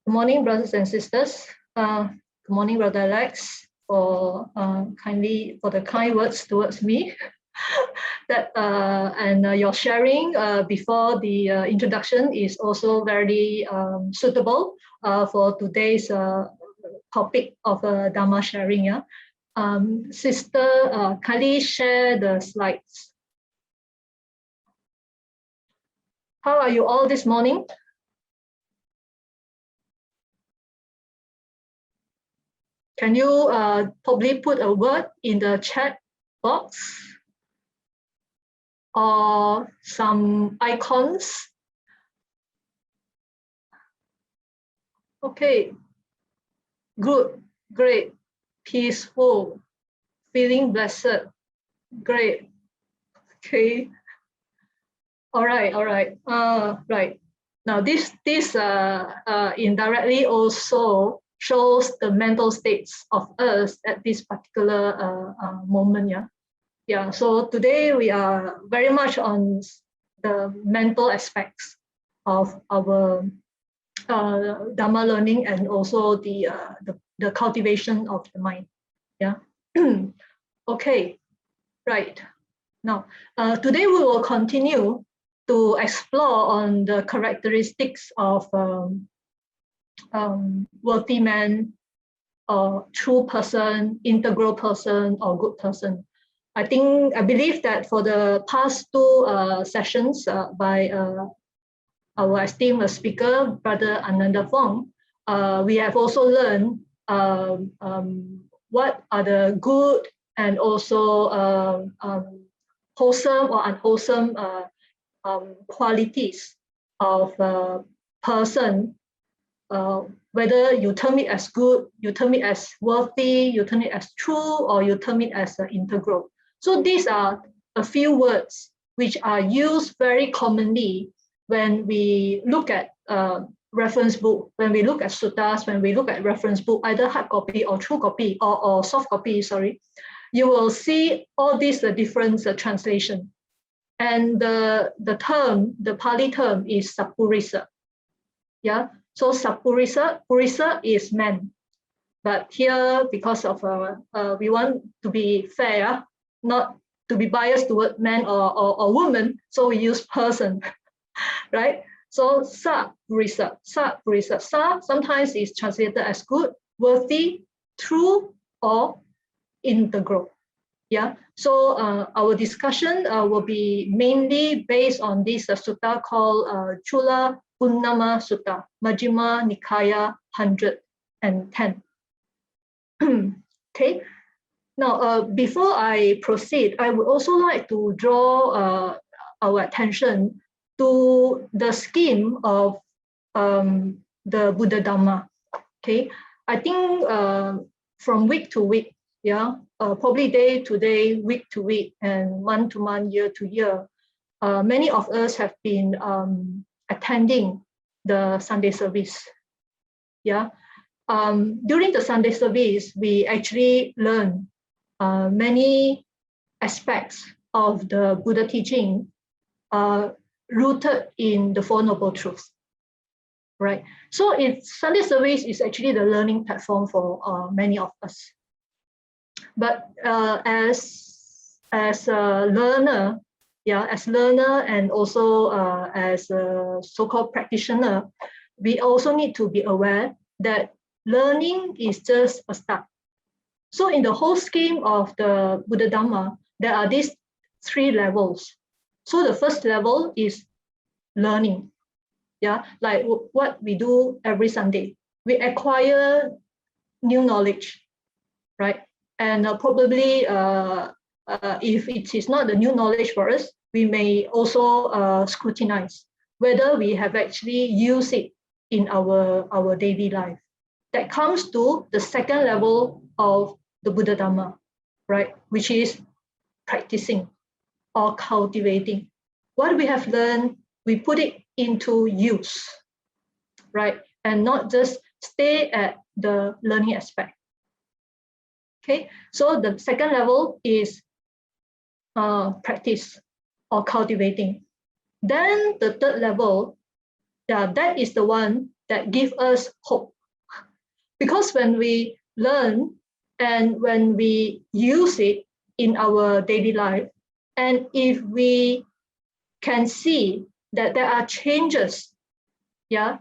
Good morning, brothers and sisters. Good morning, Brother Alex, for the kind words towards me. Your sharing before the introduction is also very suitable for today's topic of Dharma sharing. Yeah, Sister, kindly share the slides. How are you all this morning? Can you probably put a word in the chat box or some icons? Okay, good, great, peaceful, feeling blessed, great. Okay, all right. Right. Now this indirectly also shows the mental states of us at this particular moment. Yeah. So today we are very much on the mental aspects of our Dharma learning and also the cultivation of the mind. Yeah. Okay. Right. Now, today we will continue to explore on the characteristics of worthy man, or true person, integral person, or good person. I believe that for the past two sessions by our esteemed speaker, Brother Ananda Fong, we have also learned what are the good and also wholesome or unwholesome qualities of a person, whether you term it as good, you term it as worthy, you term it as true, or you term it as integral. So these are a few words which are used very commonly when we look at reference book, when we look at suttas, when we look at reference book, either hard copy or true copy or soft copy, sorry, you will see all these different translation. And the Pali term is sappurisa. Yeah, so purisa is man. But here, because of we want to be fair, not to be biased toward man or woman, so we use person, right? So sappurisa, sa sometimes is translated as good, worthy, true, or integral. Yeah, so our discussion will be mainly based on this sutta called Cula-punnama Sutta, Majjhima Nikaya 110. Okay, now before I proceed, I would also like to draw our attention to the scheme of the Buddha Dharma. Okay, I think from week to week, yeah, probably day to day, week to week, and month to month, year to year, many of us have been attending the Sunday service. Yeah, during the Sunday service, we actually learn many aspects of the Buddha teaching rooted in the Four Noble Truths. Right. So Sunday service is actually the learning platform for many of us. But as a learner, yeah, as learner and also as a so-called practitioner, we also need to be aware that learning is just a start. So in the whole scheme of the Buddha Dharma, there are these three levels. So the first level is learning. Yeah, like what we do every Sunday. We acquire new knowledge, right? And probably if it is not the new knowledge for us, we may also scrutinize whether we have actually used it in our daily life. That comes to the second level of the Buddha Dharma, right? Which is practicing or cultivating. What we have learned, we put it into use, right? And not just stay at the learning aspect. Okay, so the second level is practice or cultivating. Then the third level, that is the one that give us hope. Because when we learn and when we use it in our daily life, and if we can see that there are changes,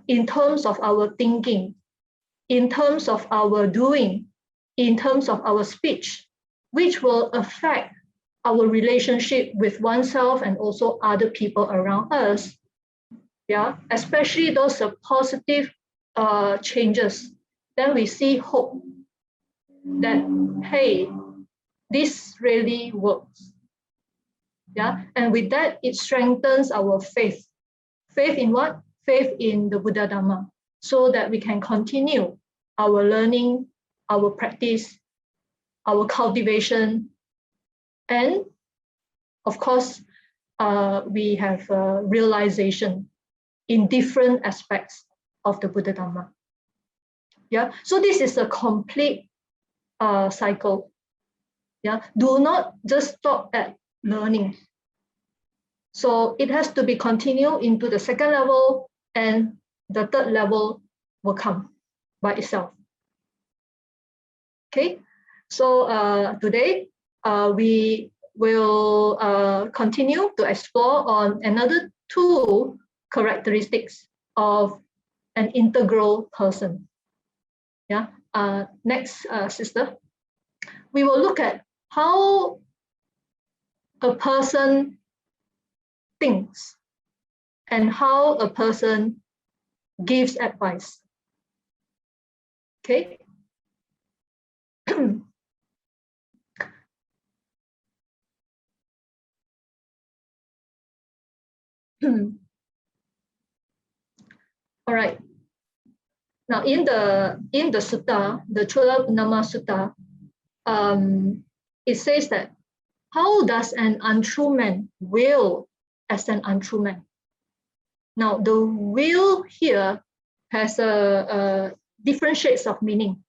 in terms of our thinking, in terms of our doing, in terms of our speech, which will affect our relationship with oneself and also other people around us, especially those positive changes, then we see hope that, hey, this really works. And with that, it strengthens our faith. Faith in what? Faith in the Buddha Dharma, so that we can continue our learning, our practice, our cultivation, and of course, we have realization in different aspects of the Buddha Dharma. So this is a complete cycle. Do not just stop at learning. So it has to be continued into the second level, and the third level will come by itself. Okay, so today we will continue to explore on another 2 characteristics of an integral person. Next, sister, we will look at how a person thinks and how a person gives advice. Okay. All right. Now, in the sutta, the Cula-punnama Sutta, it says that how does an untrue man will as an untrue man? Now, the will here has different shades of meaning.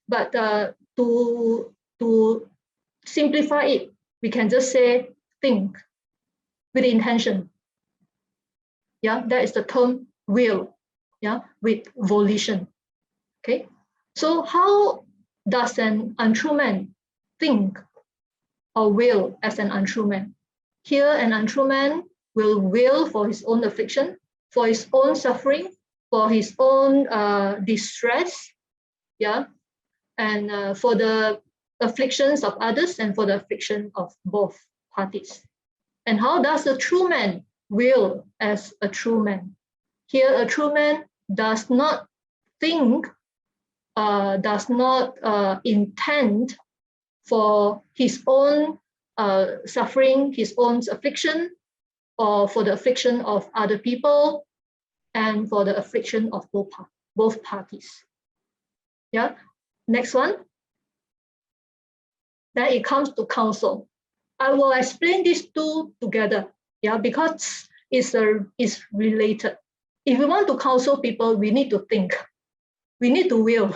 But to simplify it, we can just say think with intention. That is the term will. With volition. Okay, so how does an untrue man think or will as an untrue man? Here, an untrue man will for his own affliction, for his own suffering, for his own distress, and for the afflictions of others and for the affliction of both parties. And how does a true man will as a true man? Here, a true man does not think, does not intend for his own suffering, his own affliction, or for the affliction of other people, and for the affliction of both parties. Next one. Then it comes to counsel. I will explain these 2 together, because it's related. If we want to counsel people, we need to think, we need to will.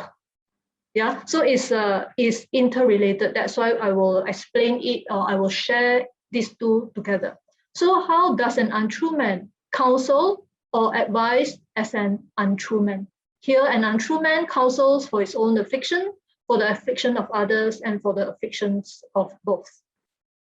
So it's interrelated. That's why I will explain it, or I will share these 2 together. So how does an untrue man counsel or advise as an untrue man? Here, an untrue man counsels for his own affliction, for the affliction of others, and for the afflictions of both.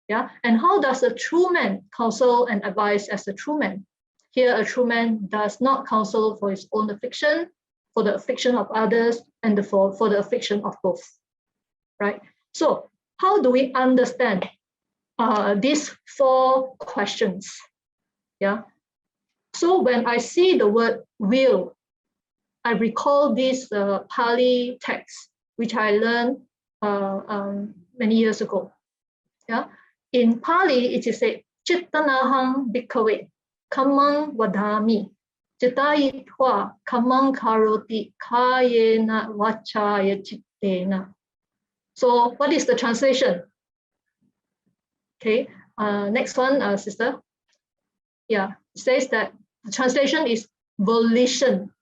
And how does a true man counsel and advise as a true man? Here, a true man does not counsel for his own affliction, for the affliction of others, and for the affliction of both. Right? So, how do we understand these 4 questions? So, when I see the word will, I recall this Pali text, which I learned many years ago. In Pali, it is said, Chittanaham bhikkhave kamang vadami, Chitayitva kamang karoti kayena vachaya chittena. So what is the translation? Okay, next one, sister. It says that the translation is volition,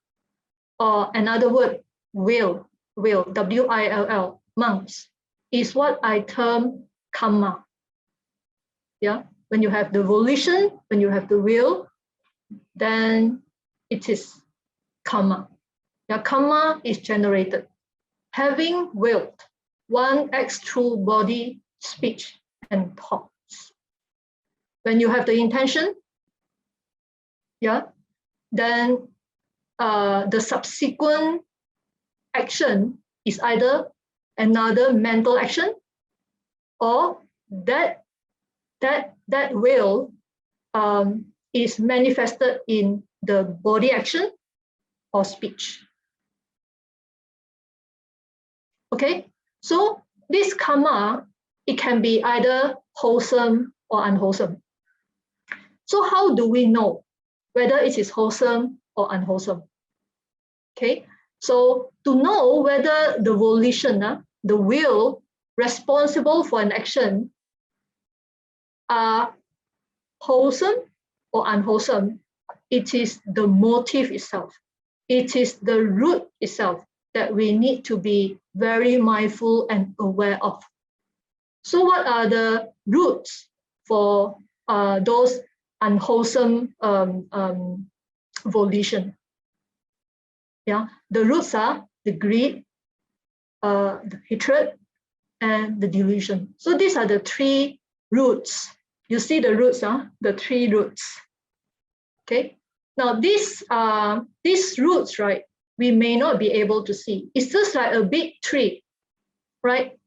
or another word, will, W-I-L-L, monks, is what I term karma. When you have the volition, when you have the will, then it is karma. Yeah, karma is generated. Having willed, one acts through body, speech, and thoughts. When you have the intention, yeah, then the subsequent action is either another mental action, or that will is manifested in the body action or speech. Okay, so this karma, it can be either wholesome or unwholesome. So how do we know whether it is wholesome or unwholesome? Okay, so to know whether the volition, the will responsible for an action are wholesome or unwholesome, it is the motive itself. It is the root itself that we need to be very mindful and aware of. So what are the roots for those unwholesome volition? Yeah, the roots are the greed, the hatred, and the delusion. So these are the three roots. You see the roots, the three roots. Okay. Now these roots, right, we may not be able to see. It's just like a big tree, right?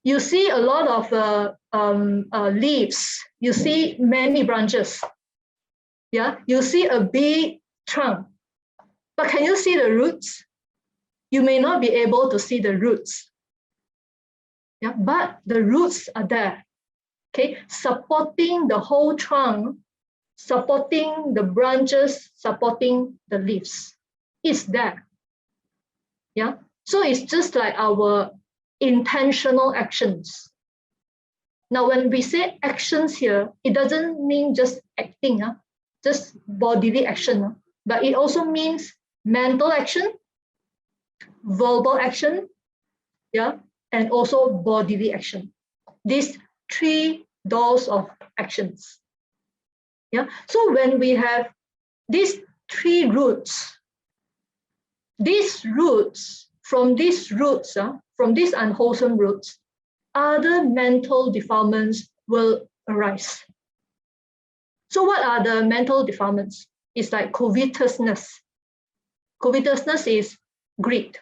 You see a lot of leaves. You see many branches. Yeah, you see a big trunk. But can you see the roots? You may not be able to see the roots. Yeah, but the roots are there. Okay, supporting the whole trunk, supporting the branches, supporting the leaves. It's there. Yeah, so it's just like our intentional actions. Now, when we say actions here, it doesn't mean just acting, just bodily action, but it also means mental action, verbal action, yeah, and also bodily action. These three doors of actions. Yeah. So when we have these three roots, from these unwholesome roots, other mental defilements will arise. So what are the mental defilements? It's like covetousness. Covetousness is greed,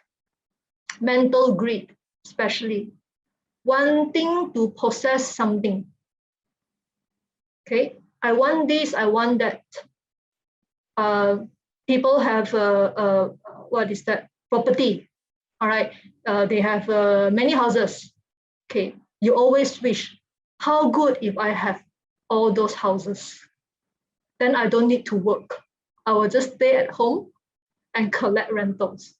mental greed, especially wanting to possess something. Okay, I want this, I want that. People have what is that? Property. All right, they have many houses. Okay, you always wish, how good if I have all those houses? Then I don't need to work. I will just stay at home and collect rentals.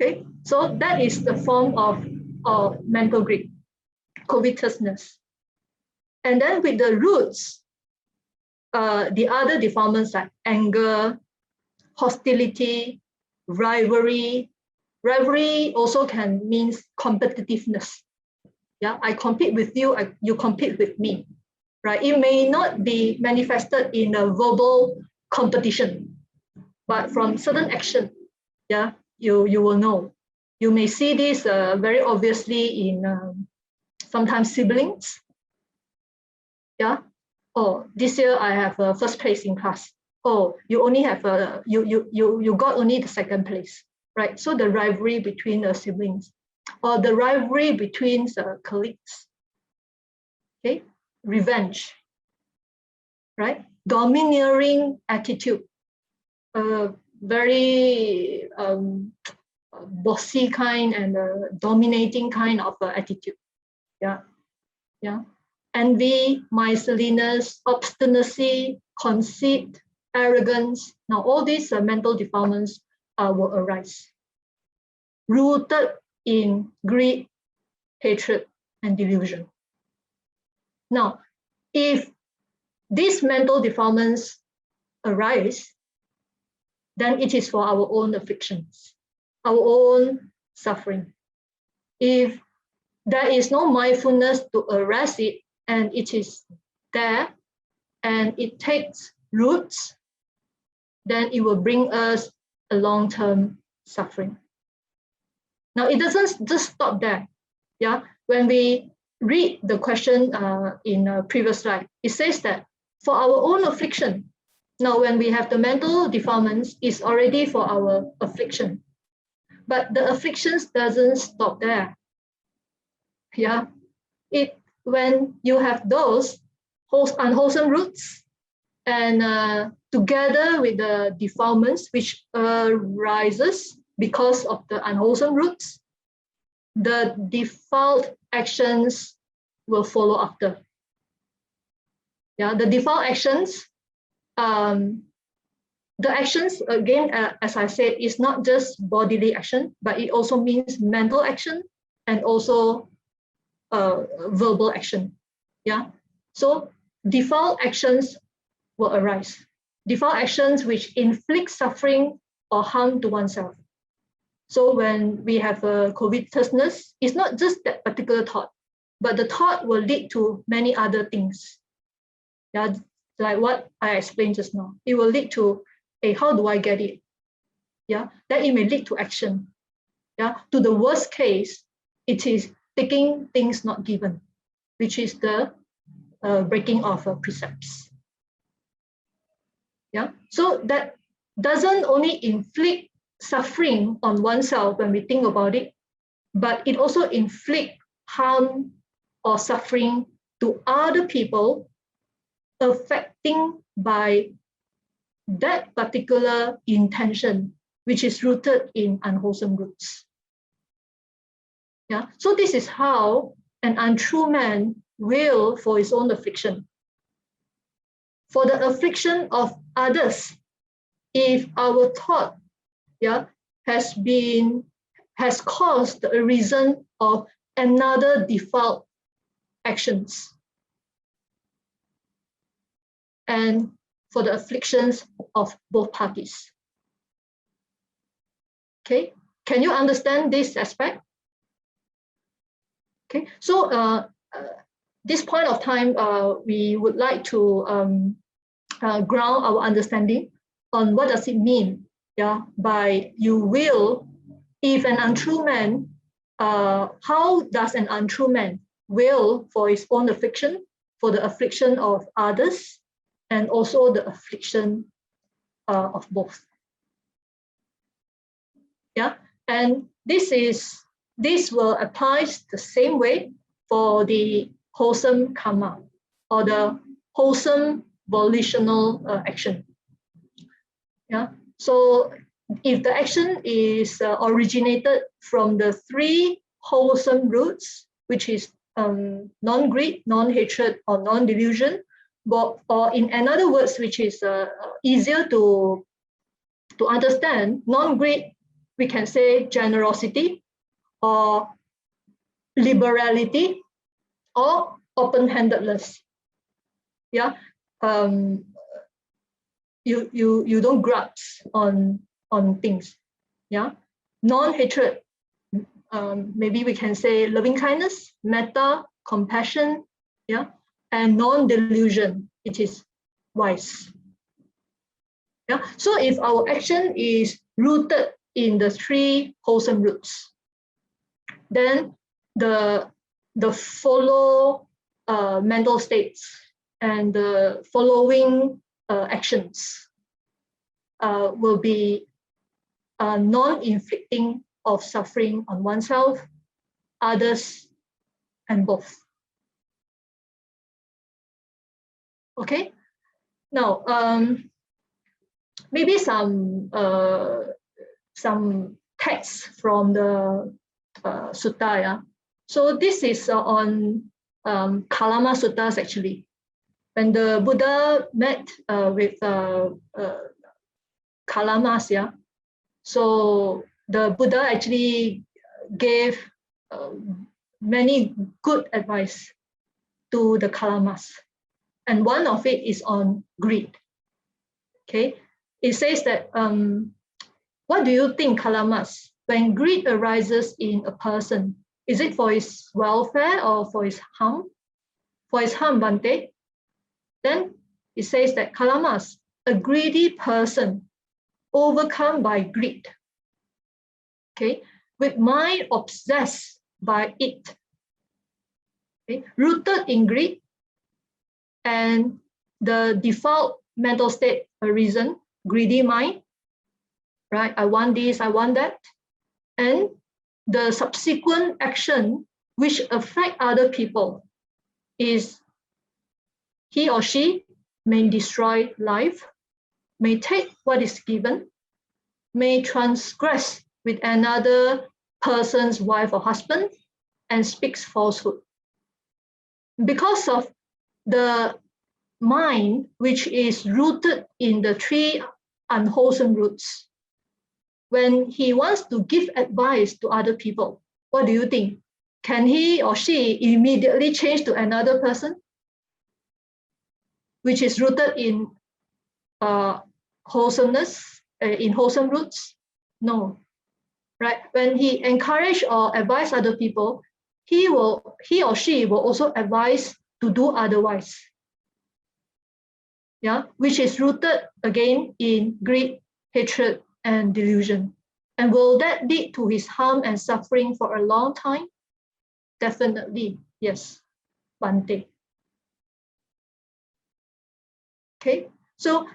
Okay, so that is the form of mental greed, covetousness. And then with the roots, the other defilements like anger, hostility, rivalry. Rivalry also can mean competitiveness. Yeah, I compete with you, you compete with me. Right? It may not be manifested in a verbal competition, but from certain action, yeah, you will know. You may see this very obviously in sometimes siblings. Yeah. Oh, this year I have first place in class. Oh, you only have you got only the second place, right? So the rivalry between the siblings, or the rivalry between colleagues. Okay, revenge, right? Domineering attitude, very bossy kind and dominating kind of attitude. Yeah, yeah. Envy, miserliness, obstinacy, conceit, arrogance. Now, all these mental defilements will arise, rooted in greed, hatred, and delusion. Now, if these mental defilements arise, then it is for our own afflictions, our own suffering. If there is no mindfulness to arrest it, and it is there, and it takes roots, then it will bring us a long-term suffering. Now, it doesn't just stop there. Yeah, when we read the question in a previous slide, it says that for our own affliction, now when we have the mental defilements, it's already for our affliction. But the afflictions doesn't stop there. Yeah, when you have those unwholesome roots, and together with the defilements which arises because of the unwholesome roots, the default actions will follow after. Yeah, the default actions, the actions, again, as I said, is not just bodily action, but it also means mental action and also verbal action. Yeah, so default actions will arise. Default actions which inflict suffering or harm to oneself. So when we have a covetousness, it's not just that particular thought, but the thought will lead to many other things. Yeah, like what I explained just now. It will lead to, hey, how do I get it? Yeah, then it may lead to action. Yeah, to the worst case, it is taking things not given, which is the breaking of precepts. Yeah, so that doesn't only inflict suffering on oneself when we think about it, but it also inflict harm or suffering to other people, affecting by that particular intention, which is rooted in unwholesome roots. Yeah, so this is how an untrue man will for his own affliction. For the affliction of others, if our thought, yeah, has caused a reason of another default actions, and for the afflictions of both parties. Okay, can you understand this aspect? Okay, so this point of time, we would like to ground our understanding on what does it mean, yeah, by you will, if an untrue man, how does an untrue man will for his own affliction, for the affliction of others, and also the affliction of both. Yeah, and this will apply the same way for the wholesome karma or the wholesome volitional action. Yeah, so if the action is originated from the three wholesome roots, which is non-greed, non-hatred, or non-delusion, or in another words, which is easier to understand, non-greed, we can say generosity, or liberality, or open-handedness. Yeah, you don't grasp on things. Yeah, non-hatred, maybe we can say loving kindness, metta, compassion. Yeah, and non-delusion, it is wise. Yeah, so if our action is rooted in the three wholesome roots, then the follow mental states and the following actions will be non-inflicting of suffering on oneself, others, and both. Okay, now maybe some texts from the sutta. Yeah? So this is on Culapunnama Suttas actually. When the Buddha met with Kalamas, yeah, so the Buddha actually gave many good advice to the Kalamas, and one of it is on greed. Okay, it says that what do you think, Kalamas, when greed arises in a person? Is it for his welfare or for his harm? For his harm, Bhante. Then it says that Kalamas, a greedy person overcome by greed, okay, with mind obsessed by it, okay, rooted in greed and the default mental state, a reason, greedy mind, right? I want this, I want that. And the subsequent action which affect other people is he or she may destroy life, may take what is given, may transgress with another person's wife or husband, and speaks falsehood. Because of the mind, which is rooted in the three unwholesome roots, when he wants to give advice to other people, what do you think? Can he or she immediately change to another person, which is rooted in wholesomeness, in wholesome roots? No, right? When he encourage or advise other people, he or she will also advise to do otherwise. Yeah, which is rooted again in greed, hatred, and delusion. And will that lead to his harm and suffering for a long time? Definitely, yes, Bante. Okay, so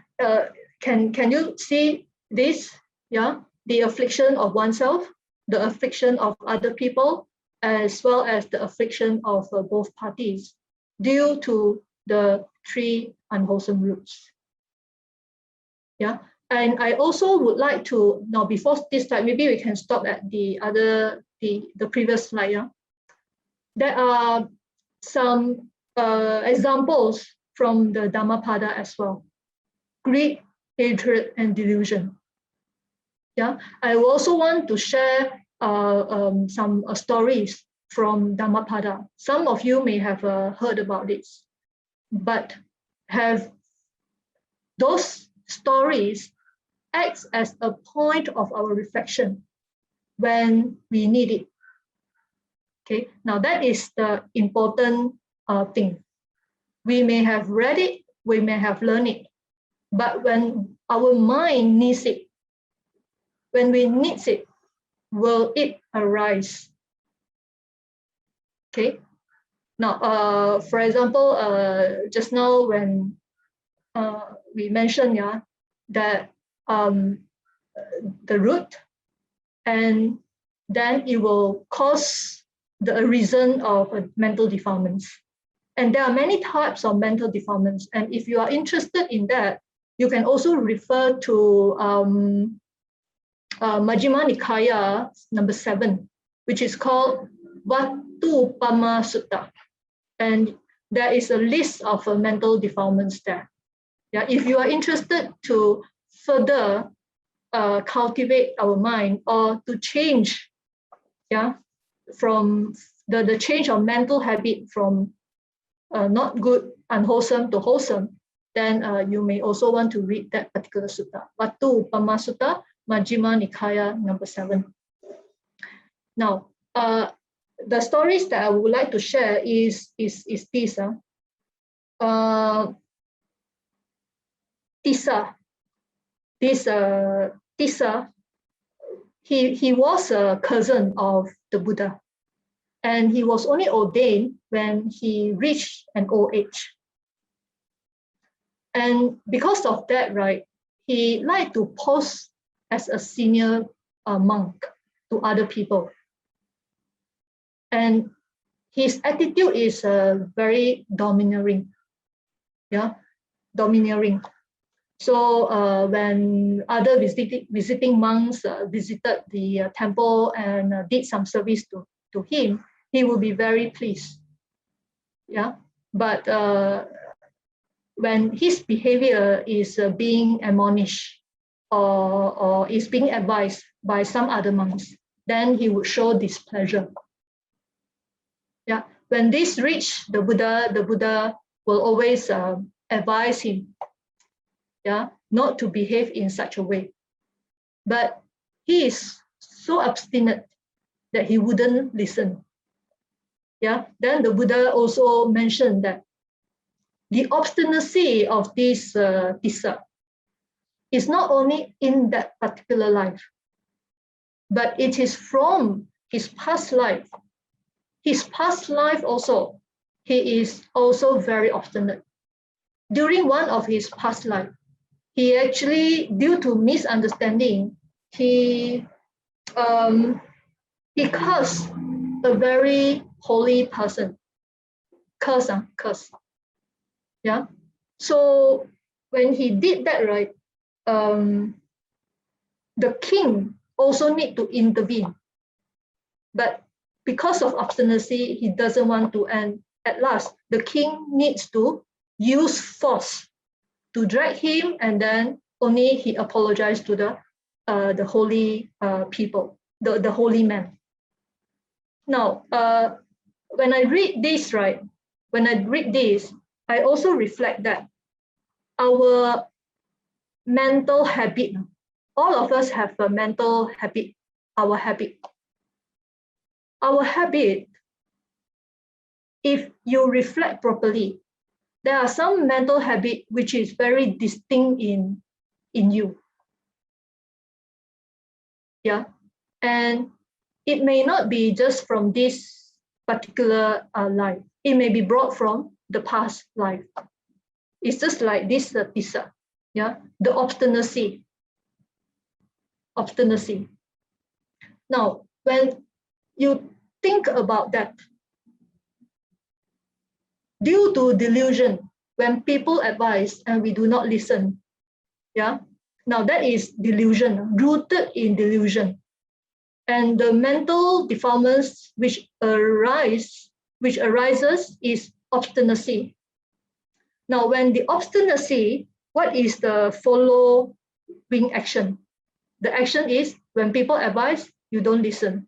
can you see this? Yeah, the affliction of oneself, the affliction of other people, as well as the affliction of both parties due to the three unwholesome roots. Yeah, and I also would like to, now before this slide, maybe we can stop at the previous slide. Yeah, there are some examples from the Dhammapada as well. Greed, hatred, and delusion. Yeah, I also want to share some stories from Dhammapada. Some of you may have heard about this, but have those stories acts as a point of our reflection when we need it. Okay, now that is the important thing. We may have read it, we may have learned it, but when our mind needs it, when we need it, will it arise? Okay. Now, for example, just now when we mentioned, yeah, that the root, and then it will cause the reason of mental defilements. And there are many types of mental defilements. And if you are interested in that, you can also refer to Majjhima Nikaya number 7, which is called Culapunnama Sutta. And there is a list of mental defilements there. Yeah, if you are interested to further cultivate our mind or to change, yeah, from the change of mental habit from not good, unwholesome to wholesome, then you may also want to read that particular sutta, Culapunnama Sutta, Majjhima Nikaya number 7. Now, the stories that I would like to share is this. Tissa, he was a cousin of the Buddha, and he was only ordained when he reached an old age. And because of that, right, he liked to pose as a senior monk to other people. And his attitude is very domineering. Yeah, domineering. So when other visiting monks visited the temple and did some service to him, he will be very pleased. Yeah, but when his behavior is being admonished or is being advised by some other monks, then he would show displeasure. Yeah, when this reached the Buddha will always advise him, yeah, not to behave in such a way. But he is so obstinate that he wouldn't listen. Yeah, then the Buddha also mentioned that the obstinacy of this Tissa is not only in that particular life, but it is from his past life. His past life also, he is also very obstinate. During one of his past life, he actually, due to misunderstanding, he cursed a very holy person. Curse. Yeah. So when he did that, right, the king also need to intervene. But because of obstinacy, he doesn't want to. And at last, the king needs to use force to drag him, and then only he apologized to the holy people, the holy man. Now, when I read this, right, I also reflect that our mental habit, all of us have a mental habit, our habit. Our habit, if you reflect properly, there are some mental habit which is very distinct in you. Yeah, and it may not be just from this particular life. It may be brought from the past life. It's just like this tisa, yeah, the obstinacy. Now, when you think about that, due to delusion, when people advise and we do not listen, yeah, now that is delusion, rooted in delusion. And the mental defilements which arises is obstinacy. Now, when the obstinacy, what is the following action? The action is when people advise, you don't listen.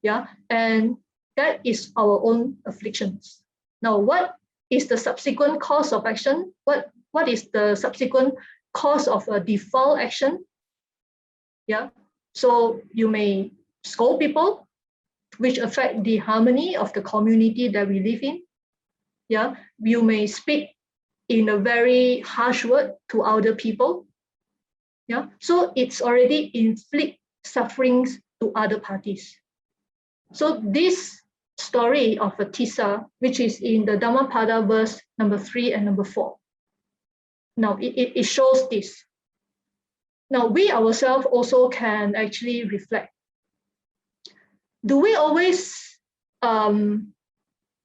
Yeah, and that is our own afflictions. Now, what is the subsequent cause of action? What is the subsequent cause of a default action? Yeah, so you may scold people, which affect the harmony of the community that we live in. Yeah, you may speak in a very harsh word to other people. Yeah, so it's already inflict sufferings to other parties. So this story of a tisa, which is in the Dhammapada verse number 3 and number 4. Now it shows this. Now we ourselves also can actually reflect. Do we always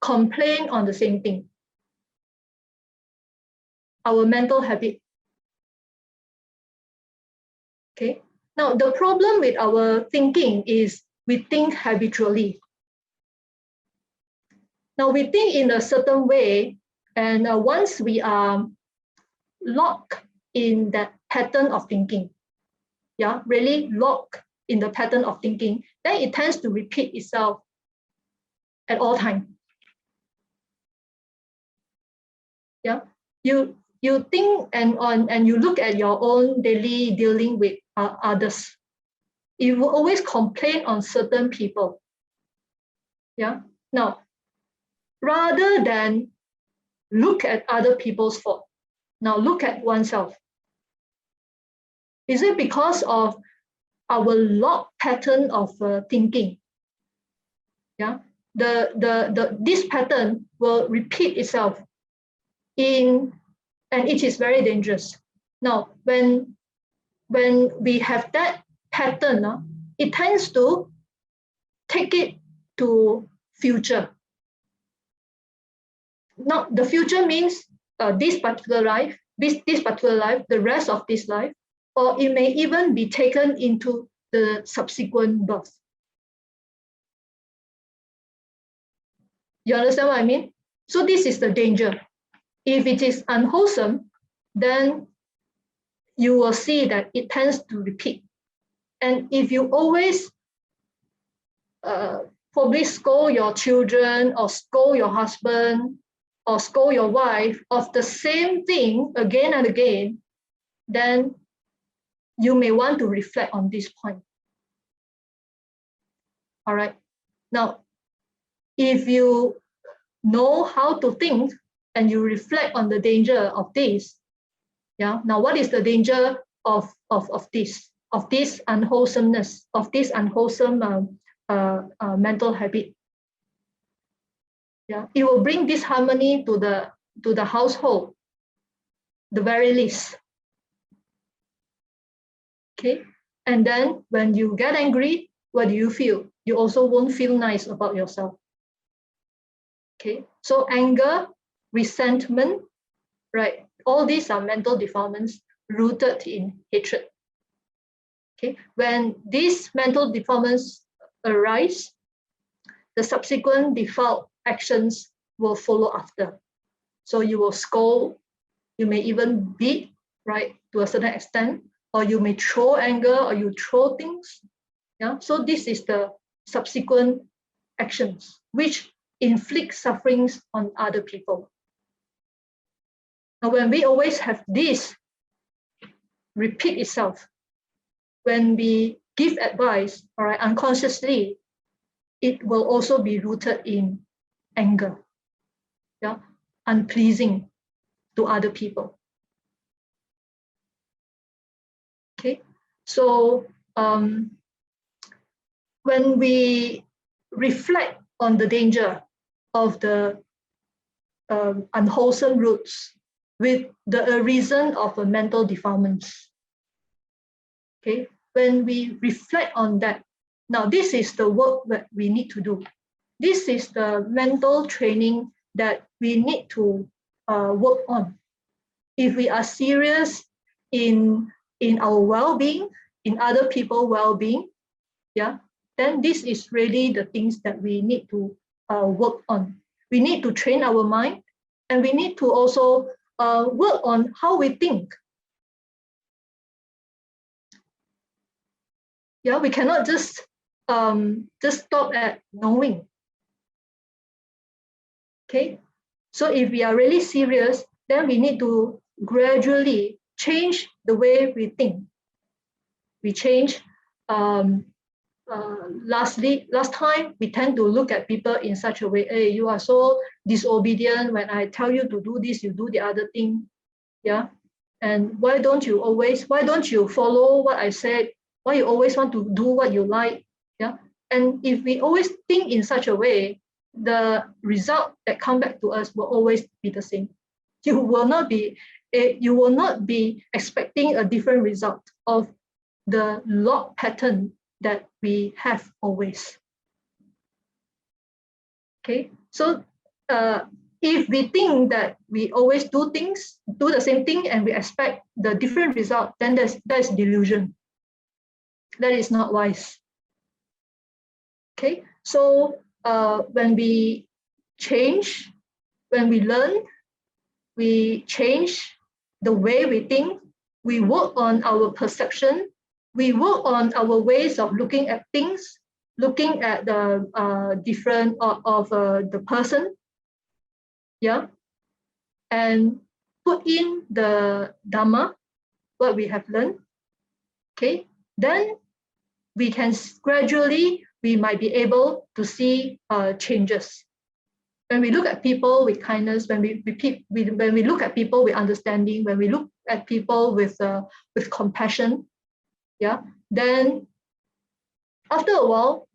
complain on the same thing? Our mental habit. Okay. Now the problem with our thinking is we think habitually. Now we think in a certain way, and once we are locked in that pattern of thinking, yeah, really locked in the pattern of thinking, then it tends to repeat itself at all times. Yeah, you think and you look at your own daily dealing with others. You will always complain on certain people. Yeah. Now, rather than look at other people's fault, now look at oneself. Is it because of our locked pattern of thinking? Yeah. This pattern will repeat itself and it is very dangerous. Now, when we have that pattern, it tends to take it to future. Now, the future means this particular life, the rest of this life, or it may even be taken into the subsequent birth. You understand what I mean? So this is the danger. If it is unwholesome, then you will see that it tends to repeat. And if you always probably scold your children or scold your husband or scold your wife of the same thing again and again, then you may want to reflect on this point. All right. Now, if you know how to think and you reflect on the danger of this, yeah. Now, what is the danger of this unwholesomeness, of this unwholesome mental habit. Yeah, it will bring disharmony to the household, the very least. Okay, and then when you get angry, what do you feel? You also won't feel nice about yourself. Okay, so anger, resentment, right? All these are mental defilements rooted in hatred. Okay, when these mental defilements arise, the subsequent default actions will follow after. So you will scold, you may even beat, right, to a certain extent, or you may throw anger, or you throw things. Yeah, so this is the subsequent actions which inflict sufferings on other people. Now, when we always have this repeat itself, when we give advice, all right, unconsciously, it will also be rooted in anger, yeah, unpleasing to other people. Okay, so when we reflect on the danger of the unwholesome roots with the reason of a mental defilements, okay, when we reflect on that, now this is the work that we need to do. This is the mental training that we need to work on. If we are serious in our well-being, in other people's well-being, yeah, then this is really the things that we need to work on. We need to train our mind, and we need to also work on how we think. Yeah, we cannot just stop at knowing. Okay, so if we are really serious, then we need to gradually change the way we think. We change. Last time we tend to look at people in such a way, hey, you are so disobedient. When I tell you to do this, you do the other thing. Yeah, and why don't you follow what I said? Why you always want to do what you like? Yeah, and if we always think in such a way, the result that come back to us will always be the same. You will not be expecting a different result of the log pattern that we have always. Okay, so if we think that we always do the same thing, and we expect the different result, then that's delusion. That is not wise. Okay, so when we change, when we learn, we change the way we think, we work on our perception, we work on our ways of looking at things, looking at the different of the person, yeah, and put in the Dharma, what we have learned, okay, then we can gradually, we might be able to see changes. When we look at people with kindness, when we look at people with understanding, when we look at people with compassion, yeah, then after a while,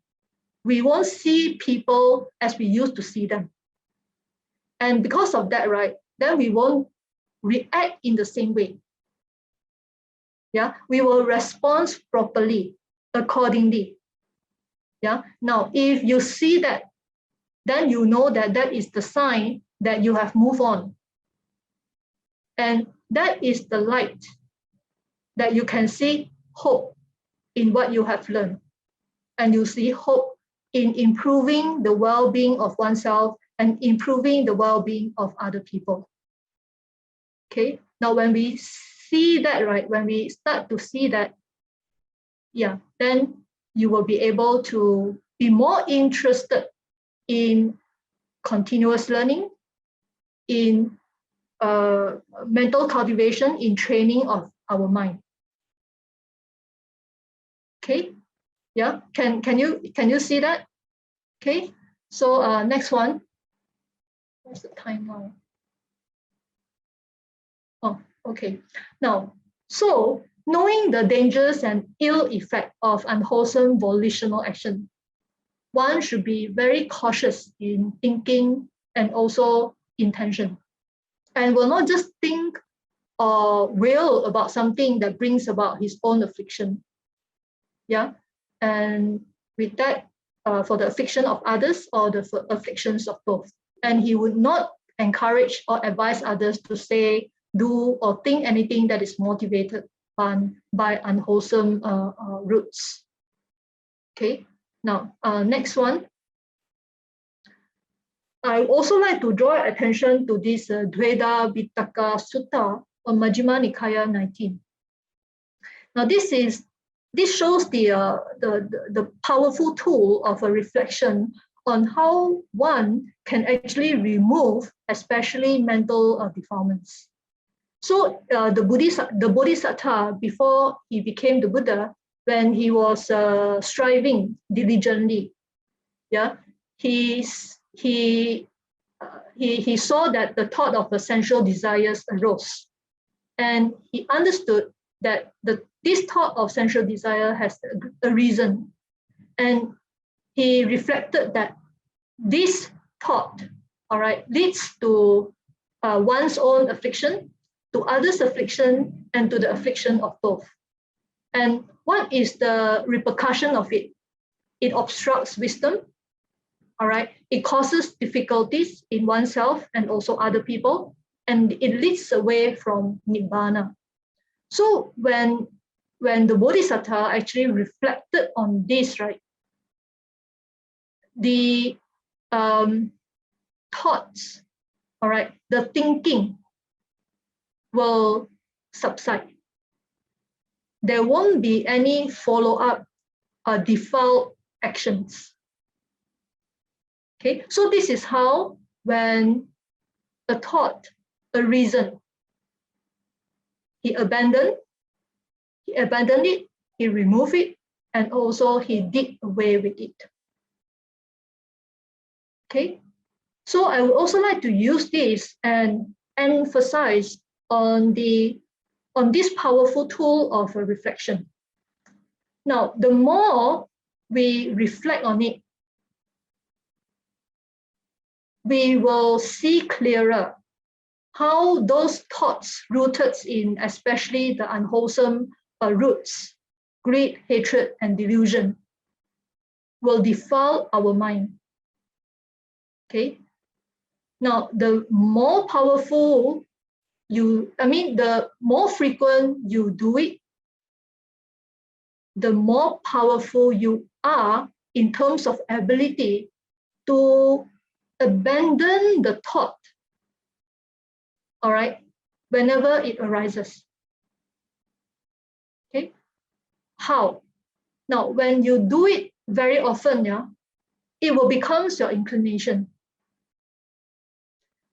we won't see people as we used to see them. And because of that, right, then we won't react in the same way. Yeah, we will respond properly, accordingly. Yeah, now if you see that, then you know that that is the sign that you have moved on. And that is the light that you can see hope in what you have learned. And you see hope in improving the well-being of oneself and improving the well-being of other people. Okay, now when we see that, right, when we start to see that, yeah, then you will be able to be more interested in continuous learning, in mental cultivation, in training of our mind. Okay, yeah, can you see that? Okay, so next one. What's the time now? Oh, okay. Now, so knowing the dangers and ill effect of unwholesome volitional action, one should be very cautious in thinking and also intention, and will not just think or will about something that brings about his own affliction. Yeah, and with that, for the affliction of others or the afflictions of both. And he would not encourage or advise others to say, do, or think anything that is motivated by unwholesome roots. Okay, now next one. I also like to draw attention to this Dveda Vittaka Sutta on Majjhima Nikaya 19. Now this shows the powerful tool of a reflection on how one can actually remove especially mental defilements. So the Bodhisattva, before he became the Buddha, when he was striving diligently, yeah, he saw that the thought of the sensual desires arose, and he understood that this thought of sensual desire has a reason, and he reflected that this thought, all right, leads to one's own affliction, to others' affliction, and to the affliction of both. And what is the repercussion of it? It obstructs wisdom, all right? It causes difficulties in oneself and also other people, and it leads away from Nibbana. So when the Bodhisattva actually reflected on this, right, the thoughts, all right, the thinking will subside. There won't be any follow-up default actions. Okay, so this is how when a thought, a reason, he abandoned it, he removed it, and also he did away with it. Okay, so I would also like to use this and emphasize on this powerful tool of a reflection. Now, the more we reflect on it, we will see clearer how those thoughts rooted in especially the unwholesome roots, greed, hatred, and delusion, will defile our mind. Okay. Now, the more powerful the more frequent you do it, the more powerful you are in terms of ability to abandon the thought, all right, whenever it arises. Okay, how? Now, when you do it very often, yeah, it will become your inclination.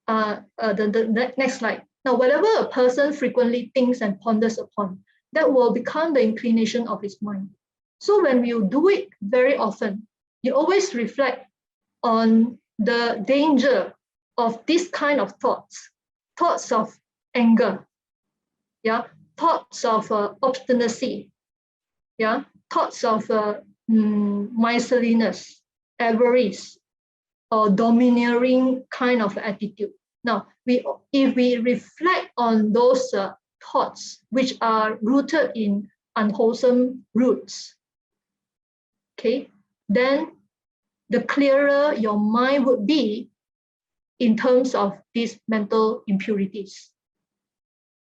The next slide. Now, whatever a person frequently thinks and ponders upon, that will become the inclination of his mind. So when you do it very often, you always reflect on the danger of this kind of thoughts of anger, yeah, thoughts of obstinacy, yeah, thoughts of miserliness, avarice, or domineering kind of attitude. Now, if we reflect on those thoughts which are rooted in unwholesome roots, okay, then the clearer your mind would be in terms of these mental impurities.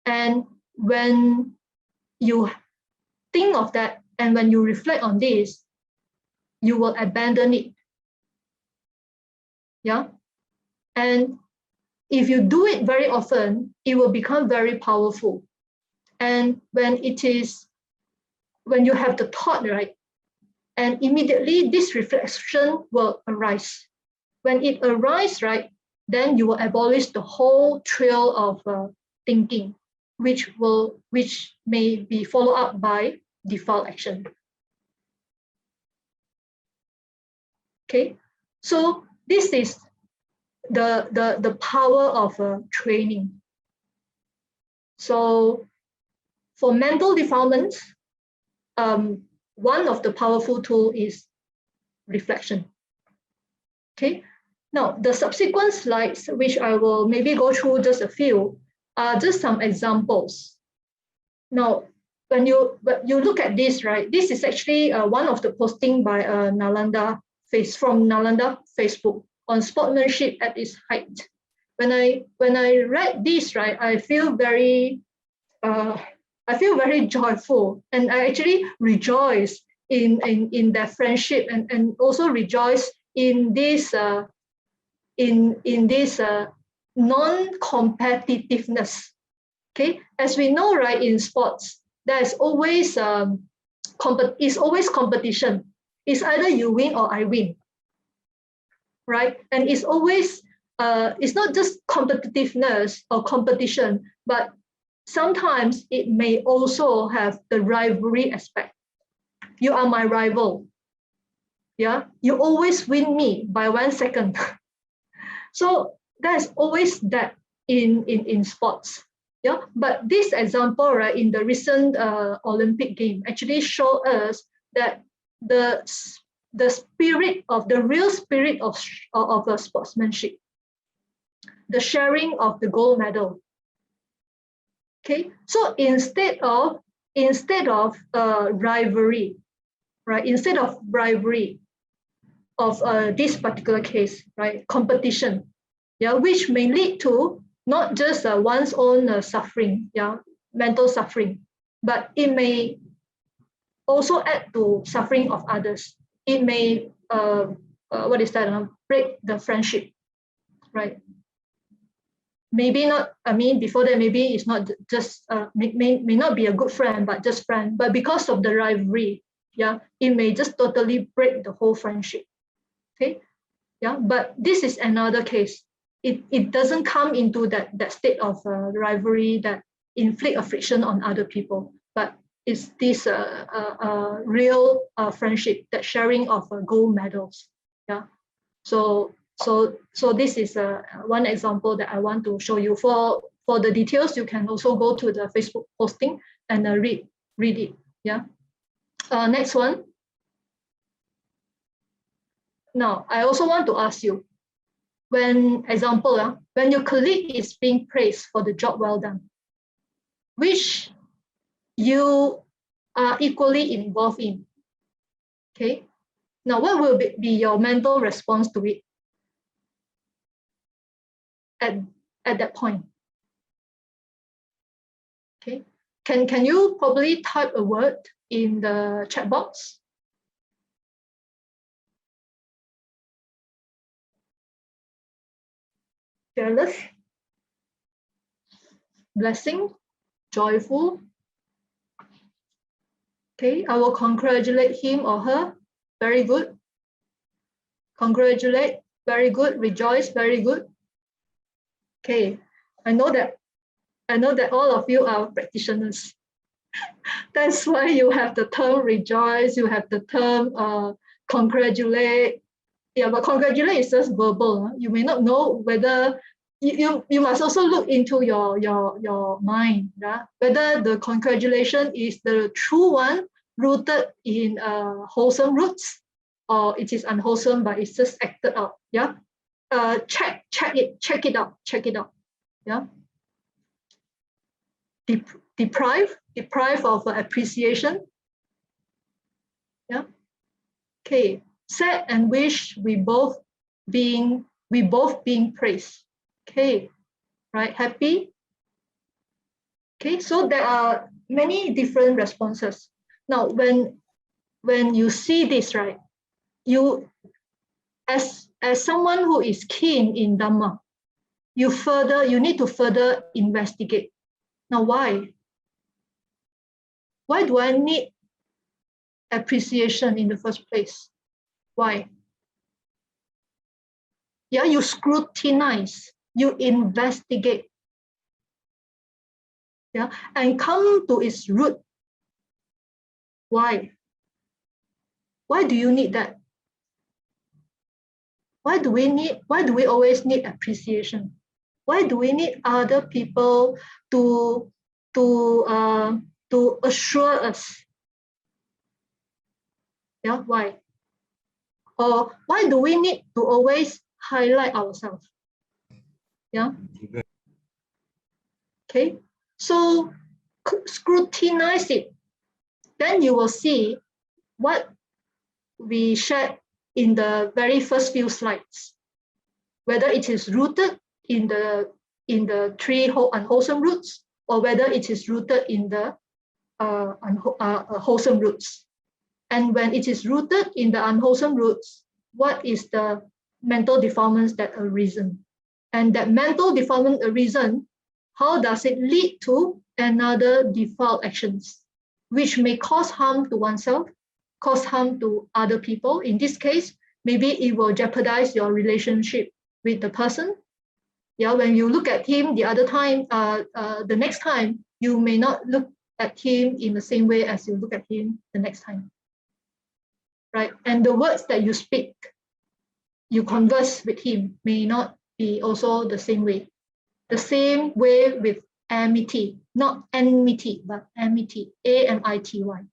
And when you think of that and when you reflect on this, you will abandon it. Yeah. And if you do it very often, it will become very powerful. And when you have the thought, right, and immediately this reflection will arise. When it arises, right, then you will abolish the whole trail of thinking, which may be followed up by default action. Okay, so this is the power of training. So For mental defilements, one of the powerful tools is reflection. Okay. Now, the subsequent slides, which I will maybe go through just a few, are just some examples. Now, when you look at this, right, this is actually one of the posting by Nalanda Facebook on sportsmanship at its height. When I read this, right, I feel very joyful, and I actually rejoice in their friendship, and also rejoice in this non-competitiveness. Okay, as we know, right, in sports, there's always always competition. It's either you win or I win, right? And it's always it's not just competitiveness or competition, but sometimes it may also have the rivalry aspect. You are my rival. Yeah, you always win me by 1 second. So there's always that in sports. Yeah, but this example, right, in the recent Olympic game actually show us that the real spirit of sportsmanship, the sharing of the gold medal. Okay, so instead of rivalry, right, instead of rivalry of this particular case, right, competition, yeah, which may lead to not just one's own suffering, yeah, mental suffering, but it may also add to suffering of others. It may break the friendship, right? Maybe not. I mean, before that, maybe it's not just may not be a good friend, but just friend. But because of the rivalry, yeah, it may just totally break the whole friendship. Okay, yeah. But this is another case. It doesn't come into that state of rivalry that inflict a friction on other people, but it's this real friendship, that sharing of gold medals. Yeah. So this is one example that I want to show you. For the details, you can also go to the Facebook posting and read it. Yeah. Next one. Now, I also want to ask you, when your colleague is being praised for the job well done, which you are equally involved in. Okay. Now, what will be your mental response to it at that point? Okay. Can you probably type a word in the chat box? Fearless, blessing, joyful. Okay, I will congratulate him or her. Very good. Congratulate, very good. Rejoice, very good. Okay, I know that all of you are practitioners. That's why you have the term rejoice, you have the term congratulate. Yeah, but congratulate is just verbal. You may not know whether you must also look into your mind, yeah? Whether the congratulation is the true one rooted in wholesome roots, or it is unwholesome but it's just acted out. Yeah. Check it out. Yeah. Deprive of appreciation. Yeah. Okay. Sad and wish we both being praised. Okay. Right. Happy. Okay. So there are many different responses. Now, when you see this, right, you as someone who is keen in Dharma, you need to further investigate. Now, why? Why do I need appreciation in the first place? Why? Yeah, you scrutinize, you investigate, yeah, and come to its root. Why? Why do you need that? Why do we always need appreciation? Why do we need other people to to assure us. Yeah, why? Or why do we need to always highlight ourselves? Yeah. Okay. So scrutinize it. Then you will see what we shared in the very first few slides, whether it is rooted in the three unwholesome roots, or whether it is rooted in the wholesome roots. And when it is rooted in the unwholesome roots, what is the mental defilements that arisen? And that mental defilement arisen, how does it lead to another defiled actions, which may cause harm to oneself, cause harm to other people? In this case, maybe it will jeopardize your relationship with the person. Yeah, when you look at him the other time, the next time, you may not look at him in the same way as you look at him the next time. Right? And the words that you speak, you converse with him may not be also the same way. The same way with amity, not enmity, but amity, A-M-I-T-Y.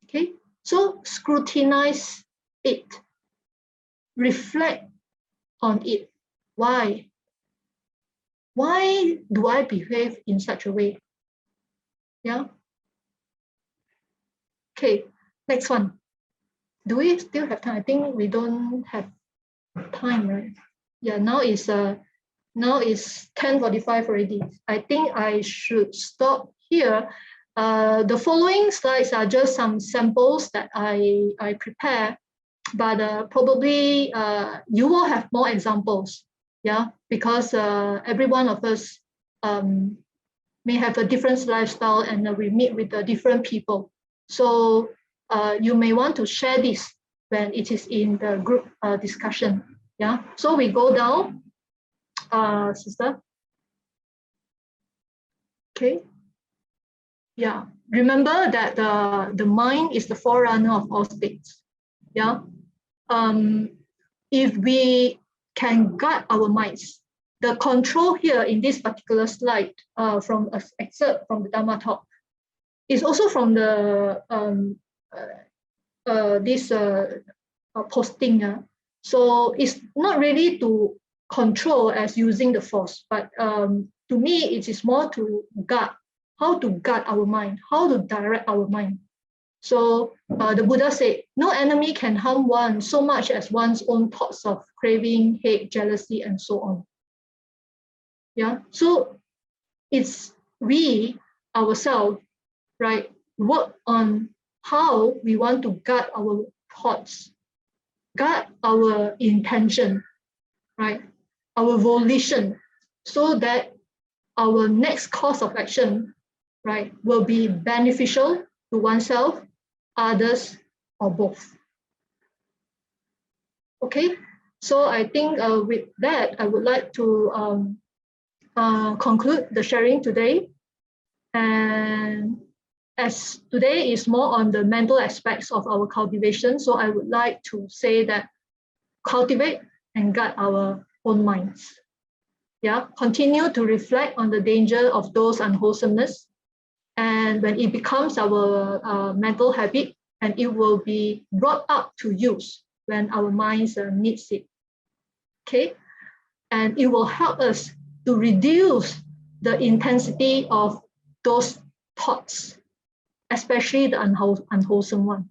Okay, so scrutinize it, reflect on it. Why? Why do I behave in such a way? Yeah. Okay, next one. Do we still have time? I think we don't have time, right? Yeah, now is 10:45 already. I think I should stop here. The following slides are just some samples that I prepare, but probably you will have more examples. Yeah, because every one of us may have a different lifestyle, and we meet with different people. So you may want to share this when it is in the group discussion. Yeah, so we go down, sister. Okay. Yeah, remember that the mind is the forerunner of all states. Yeah. If we can guard our minds, the control here in this particular slide from an excerpt from the Dharma talk is also from the posting. So it's not really to control as using the force, but to me, it is more to guard, how to guard our mind, how to direct our mind. So the Buddha said, no enemy can harm one so much as one's own thoughts of craving, hate, jealousy, and so on. Yeah, so it's we ourselves, right, work on how we want to guard our thoughts, guard our intention, right, our volition, so that our next course of action, right, will be beneficial to oneself, others, or both. Okay, so I think with that, I would like to conclude the sharing today. And as today is more on the mental aspects of our cultivation, so I would like to say that cultivate and guard our own minds. Yeah, continue to reflect on the danger of those unwholesomeness. And when it becomes our mental habit, and it will be brought up to use when our minds needs it. Okay, and it will help us to reduce the intensity of those thoughts, especially the unwholesome one.